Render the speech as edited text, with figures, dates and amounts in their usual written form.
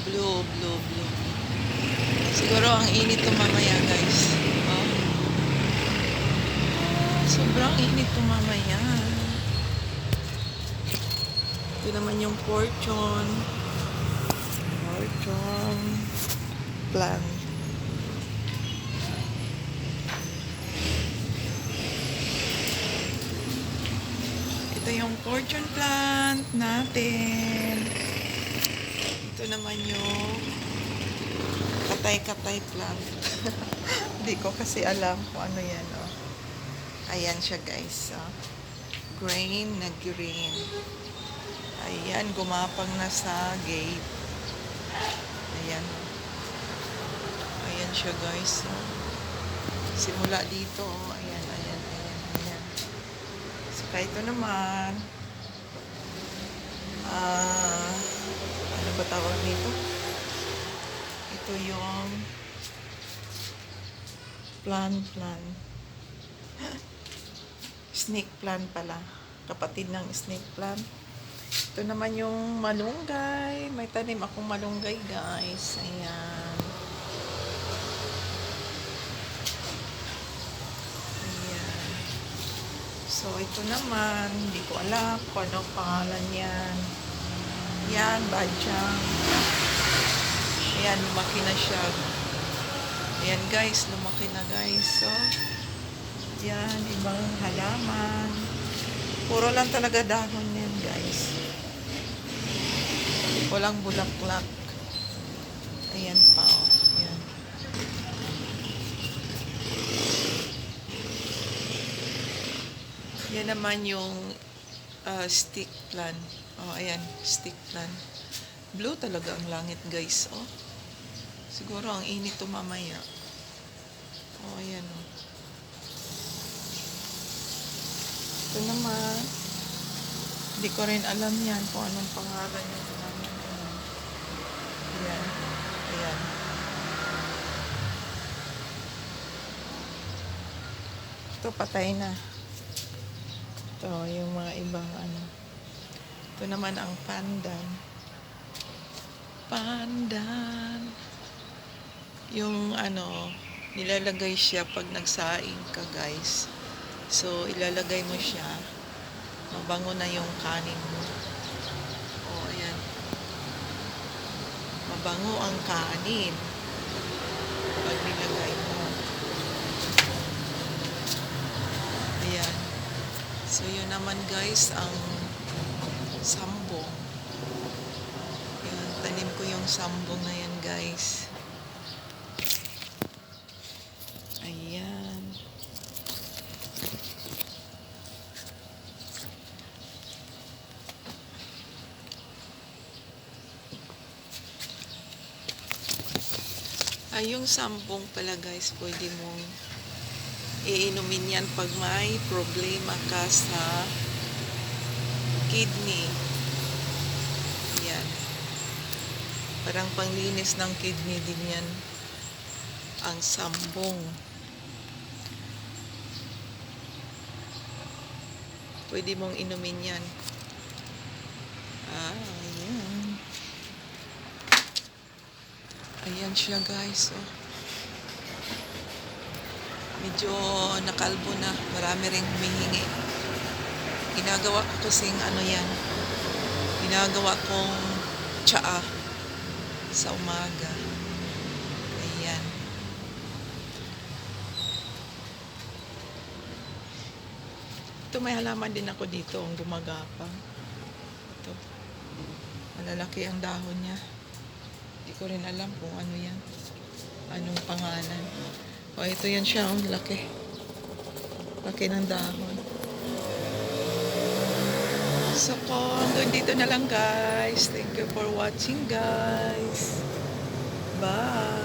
blue, blue, blue. Siguro ang init to mamaya, guys. Oh. Sobrang init to mamaya. Ito naman yung fortune. Fortune plan. Ito yung fortune plant natin. Ito naman yung katay-katay plant. Hindi ko kasi alam kung ano yan. Oh. Ayan siya, guys. Oh. Grain na green. Ayan, gumapang na sa gate. Ayan. Ayan siya, guys. Oh. Simula dito. Oh. Ayan, ayan, ayan, ayan. Saka ito naman. Ano ba tawag dito? Ito yung plant. Snake plant pala. Kapatid ng snake plant. Ito naman yung malunggay. May tanim akong malunggay, guys. Ayan. Ayan. So, ito naman. Hindi ko alam kung anong pangalan yan. Yan, badyang. Ayan, lumaki na siya. Ayan, guys. Lumaki na, guys. So, yan, ibang halaman. Puro lang talaga dahon yan, guys. Walang bulaklak. Ayan pa, oh. Ayan. Yan naman yung stick plant. Oh, ayan, stick plant. Blue talaga ang langit, guys, oh. Siguro ang init to mamaya. Oh, ayan, oh. Ito naman. Hindi ko rin alam yan kung anong pangalan niya. Ayan. Ayan. Ito, patay na. Ito, yung mga ibang ano. Ito naman ang pandan. Pandan. Yung ano, nilalagay siya pag nagsaing ka, guys. So, ilalagay mo siya. Mabango na yung kanin mo. Oh, ayan. Mabango ang kanin. Pag nilagay mo. Ayan. So, yun naman, guys, ang sambong. Ayan, tanim ko yung sambong na yan, guys. Ayan. Ay, yung sambong pala, guys, pwede mong iinumin yan pag may problema ka sa kidney. Yan. Parang panglinis ng kidney din yan. Ang sambong. Pwede mong inumin yan. Ayan. Ayan siya, guys. Oh. Medyo nakalbo na. Marami ring humihingi. Ginagawa ko kasing ano yan. Ginagawa kong tsaa sa umaga. Ayan. Ito, may halaman din ako dito ang gumagapang. Ito. Malalaki ang dahon niya. Hindi ko rin alam kung ano yan. Anong pangalan. O, ito yan siya. Ang laki. Laki ng dahon. So, hanggang dito na lang, guys. Thank you for watching, guys. Bye.